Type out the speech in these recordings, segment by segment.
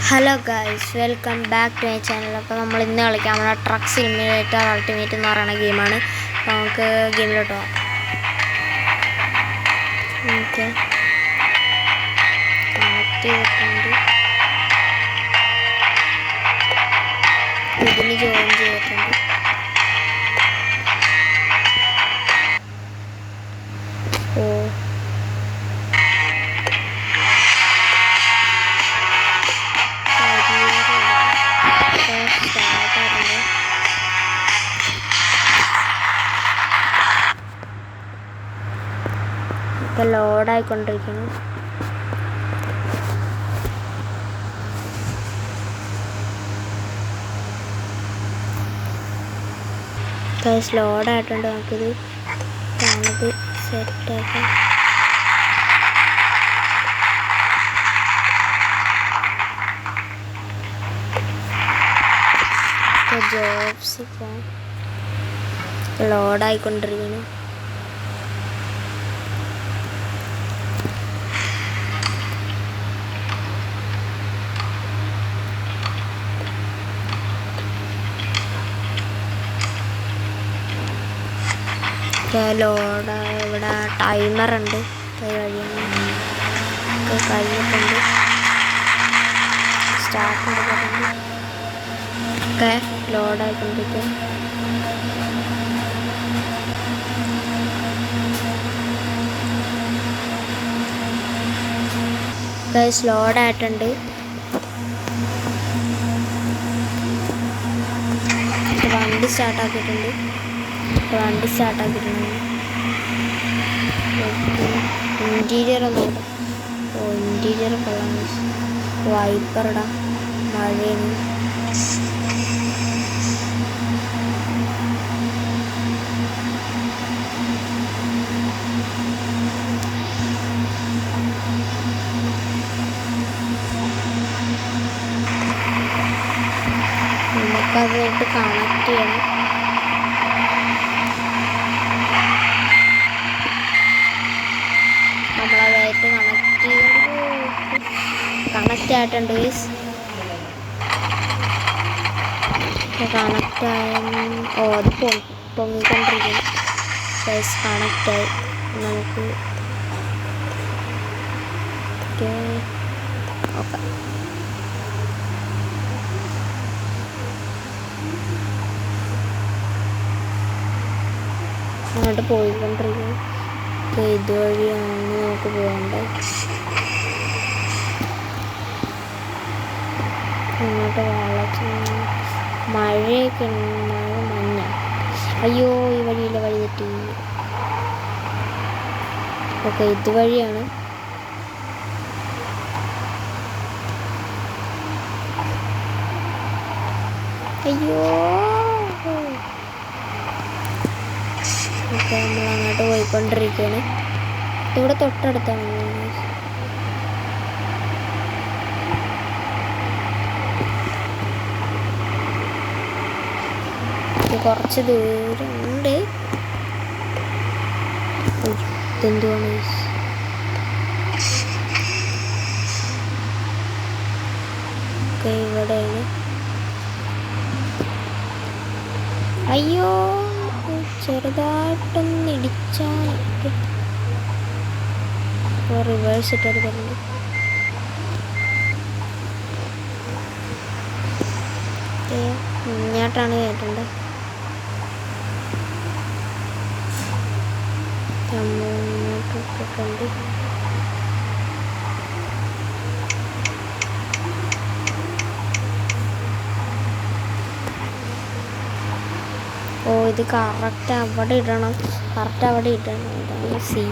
Hello guys, welcome back to my channel. അപ്പോൾ നമ്മൾ ഇന്ന് കളിക്കാം നമ്മുടെ ട്രക്ക് സിമുലേറ്റർ അൾട്ടിമേറ്റ് എന്ന് പറയുന്ന ഗെയിമാണ്. അപ്പോൾ നമുക്ക് ഗെയിമിലോട്ട് പോകാം. ഓക്കെ, കണക്ട് ചെയ്തിട്ടുണ്ട്. ഇതിന് ജോയിൻ ചെയ്തിട്ടുണ്ട്. ഓ ഇപ്പം ലോഡായിക്കൊണ്ടിരിക്കുന്നു. ലോഡായിട്ടുണ്ട്. നമുക്കിത് കാണത് സെറ്റാക്കാം. ജോബ്സ് ഇപ്പം ലോഡായിക്കൊണ്ടിരിക്കുന്നു. ലോഡ് ഇവിടെ ടൈമറുണ്ട്. കഴിഞ്ഞിട്ടുണ്ട്. സ്റ്റാർട്ട് എടുത്തിട്ടുണ്ട്. ഒക്കെ ലോഡായിക്കൊണ്ടിരിക്കും. ലോഡായിട്ടുണ്ട്. വണ്ടി സ്റ്റാർട്ടാക്കിയിട്ടുണ്ട്. ഇൻറ്റീരിയർ ഒന്നും ഇൻറ്റീരിയർ കൊള്ളാം. വൈപ്പർ ഇടാം. മഴയാണ്. നമുക്കതായിട്ട് കണക്ട് ചെയ്യണം. നമ്മളതായിട്ട് കണക്റ്റ് ആയിട്ടുണ്ട്. കണക്റ്റ് ആയ അത് പൊങ്ങിക്കൊണ്ടിരിക്കും. കണക്റ്റായി. നമുക്ക് ഓക്കെ. അങ്ങോട്ട് പോയിക്കൊണ്ടിരിക്കും. ഇതുവഴിയാണ് നമുക്ക് പോകേണ്ടത്. അങ്ങോട്ട് വളച്ച് മഴയൊക്കെ മഞ്ഞ. അയ്യോ, ഈ വഴിയില്ല, വഴി തെറ്റി. ഓക്കെ, ഇതുവഴിയാണ്. അയ്യോ, ഓക്കെ, നമ്മൾ അങ്ങോട്ട് പോയിക്കൊണ്ടിരിക്കുകയാണ്. ഇവിടെ തൊട്ടടുത്താണ്. കുറച്ച് ദൂരമുണ്ട്. ഇതെന്തുവാണ്? ഇവിടെയാണ്. അയ്യോ, ചെറുതായിട്ടൊന്ന് ഇടിച്ചാൽ റിവേഴ്സ് ഇട്ടെടുക്കുന്നുണ്ട്. മുന്നോട്ടാണ് കേട്ടിട്ടുണ്ട്. മുന്നോട്ടിട്ടുണ്ട്. ഓ, ഇത് കറക്റ്റ് അവിടെ ഇടണം. ഇതാണ് സി.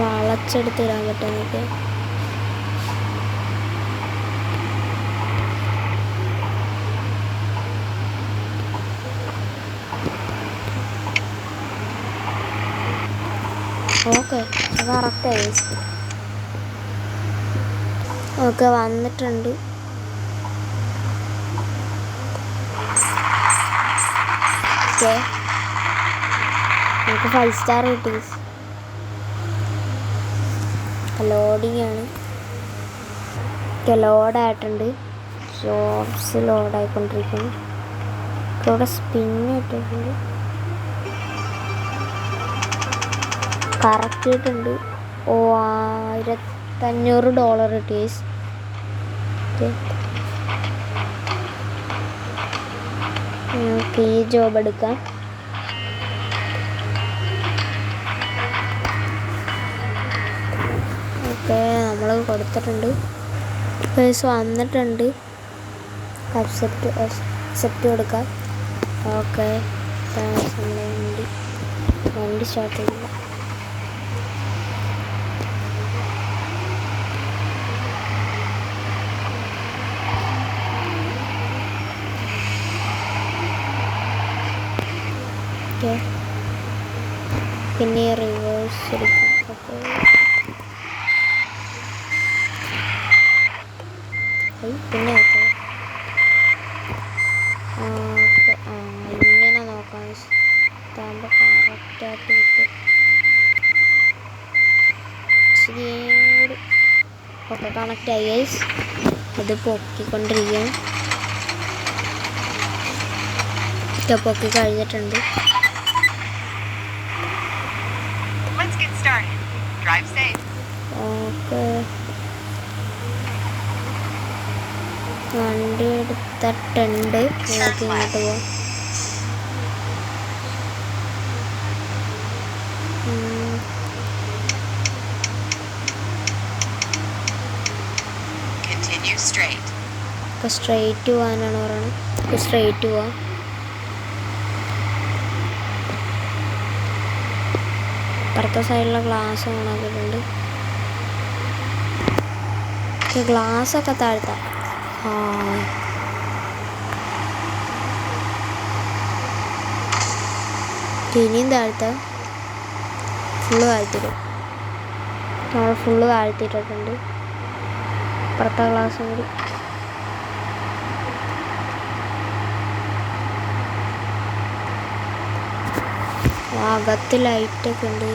വളച്ചെടുത്തിടാൻ പറ്റും എനിക്ക്. ഓക്കെ, കറക്റ്റായി. ഓക്കെ, വന്നിട്ടുണ്ട്. നമുക്ക് 5 സ്റ്റാർ കിട്ടി. ലോഡിങ് ആണ്. ലോഡായിട്ടുണ്ട്. ജോബ്സ് ലോഡായിക്കൊണ്ടിരിക്കുന്നു. ഇവിടെ സ്പിന്നിട്ടിട്ടുണ്ട്. കറക്റ്റിയിട്ടുണ്ട്. $1500 കിട്ടീസ്. നമുക്ക് ഈ ജോബ് എടുക്കാം. ഓക്കെ, നമ്മൾ കൊടുത്തിട്ടുണ്ട്. പൈസ വന്നിട്ടുണ്ട്. അക്സെപ്റ്റ് കൊടുക്കാം. ഓക്കെ, വണ്ടി സ്റ്റാർട്ട് ചെയ്യില്ല. പിന്നെ റിവേഴ്സ് എടുക്കാം. പിന്നെ ഇങ്ങനെ നോക്കാം. താകുമ്പോൾ കറക്റ്റായിട്ട് കിട്ടും. ശരിയോട് ഒക്കെ കണക്റ്റായി ഗൈസ്. ഇത് പൊക്കിക്കൊണ്ടിരിക്കും. പൊക്കി കഴിഞ്ഞിട്ടുണ്ട്. ഓക്കെ, വണ്ടി എടുത്തിട്ടുണ്ട്. നമുക്ക് ഇങ്ങോട്ട് പോവാം. സ്ട്രെയിറ്റ് പോകാനാണ് പറയുന്നത്. സ്ട്രെയിറ്റ് പോവാം. അപ്പുറത്തെ സൈഡിലെ ഗ്ലാസ് ഓണാക്കിയിട്ടുണ്ട്. ഗ്ലാസ്സൊക്കെ താഴ്ത്താം. ഇനിയും താഴ്ത്താം. ഫുള്ള് താഴ്ത്തിയിടും. നമ്മൾ ഫുള്ള് താഴ്ത്തിയിട്ടിട്ടുണ്ട്. അപ്പുറത്തെ ഗ്ലാസ്സും കൂടി. അകത്ത് ലൈറ്റൊക്കെ ഉണ്ട്.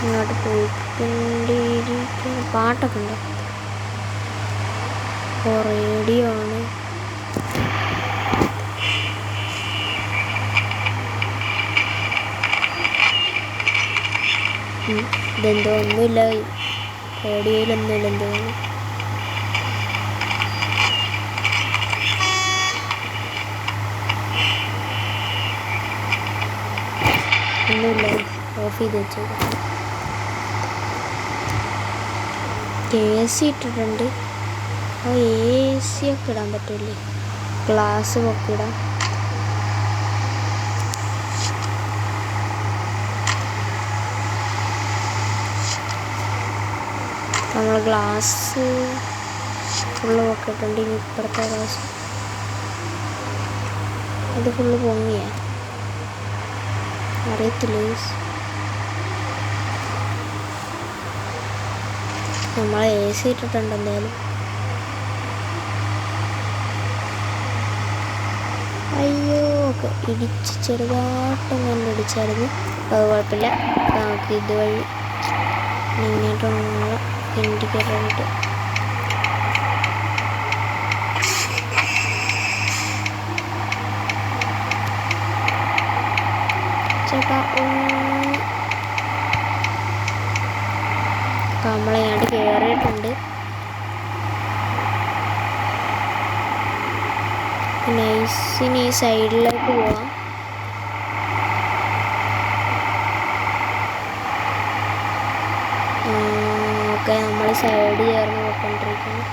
ഇങ്ങോട്ട് പോയിക്കൊണ്ടിരിക്കുന്ന പാട്ടൊക്കെ ഉണ്ട്. റേഡിയോ ആണ്. ഇതെന്തോ ഒന്നുമില്ല. റേഡിയോയിലൊന്നുമില്ല. എന്തോന്നു ഒന്നുമില്ല. ഓഫ് ചെയ്ത് വെച്ചത്. AC ഇട്ടിട്ടുണ്ട്. AC ഒക്കെ ഇടാൻ പറ്റില്ലേ? ഗ്ലാസ് പൊക്കിടാം. നമ്മൾ ഗ്ലാസ് ഫുള്ള് പൊക്കിയിട്ടുണ്ട്. ഇനി ഇപ്പുറത്തെ ഗ്ലാസ് അത് ഫുള്ള് പൊങ്ങിയാ അറിയത്തില്ല. നമ്മൾ AC ഇട്ടിട്ടുണ്ട് എന്തായാലും. അയ്യോ, ഒക്കെ ഇടിച്ച് ചെറുതായിട്ടും കണ്ടിടിച്ചായിരുന്നു. അത് കുഴപ്പമില്ല. നമുക്ക് ഇതുവഴി ഇങ്ങോട്ട് ഇൻഡിക്കേറ്ററിട്ട് നമ്മളങ്ങോട്ട് കയറിയിട്ടുണ്ട്. നൈസിന് ഈ സൈഡിലേക്ക് പോവാം. ഓക്കെ, നമ്മൾ സൈഡ് ചേർന്ന് പോയിക്കൊണ്ടിരിക്കുന്നു.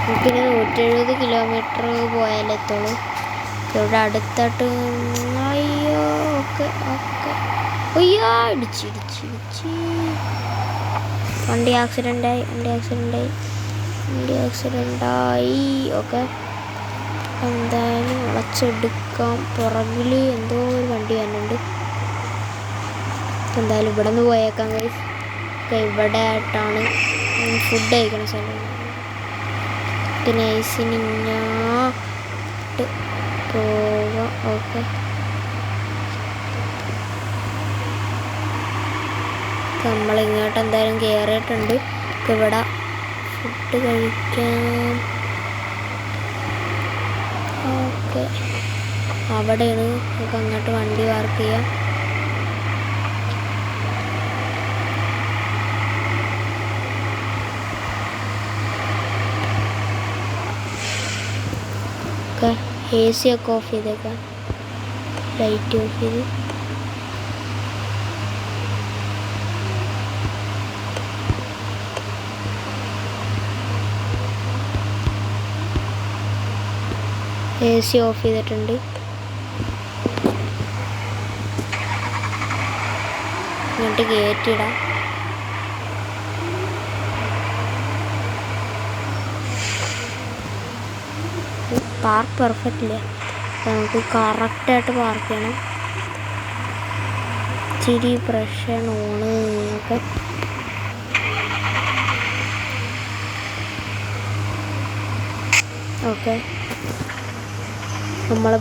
നമുക്കിനി 170 കിലോമീറ്റർ പോയാലെത്തുള്ളൂ. ഇവിടെ അടുത്തായിട്ട്. അയ്യോ, ഓക്കെ ഓക്കെ. അയ്യോ, ഇടിച്ച് വണ്ടി ആക്സിഡൻ്റായി. ഓക്കെ, എന്തായാലും വളച്ചെടുക്കാം. പുറകിൽ എന്തോ ഒരു വണ്ടി വരുന്നുണ്ട്. എന്തായാലും ഇവിടെ നിന്ന് പോയേക്കാം ഗൈസ്. ഇവിടെ ആയിട്ടാണ് ഫുഡ് കഴിക്കണ സ്ഥലം. നൈസിന് ഇങ്ങോട്ട് പോവാം. ഓക്കെ, നമ്മളിങ്ങോട്ട് എന്തായാലും കയറിയിട്ടുണ്ട്. ഇവിടെ ഫുഡ് കഴിക്കാം. ഓക്കെ, അവിടെയാണ് നമുക്ക് അങ്ങോട്ട് വണ്ടി പാർക്ക് ചെയ്യാം. ഓക്കെ, എ സി ഒക്കെ ഓഫ് ചെയ്തേക്കാം, ലൈറ്റ് ഓഫ് ചെയ്ത്. എ സി ഓഫ് ചെയ്തിട്ടുണ്ട്. എന്നിട്ട് കയറ്റിയിടാം. പാർക്ക് പെർഫെക്റ്റ് ഇല്ല, നമുക്ക് കറക്റ്റായിട്ട് പാർക്ക് ചെയ്യണം. ഇച്ചിരി പ്രശ്നമാണ് ഒക്കെ. ഓക്കെ, നമ്മൾ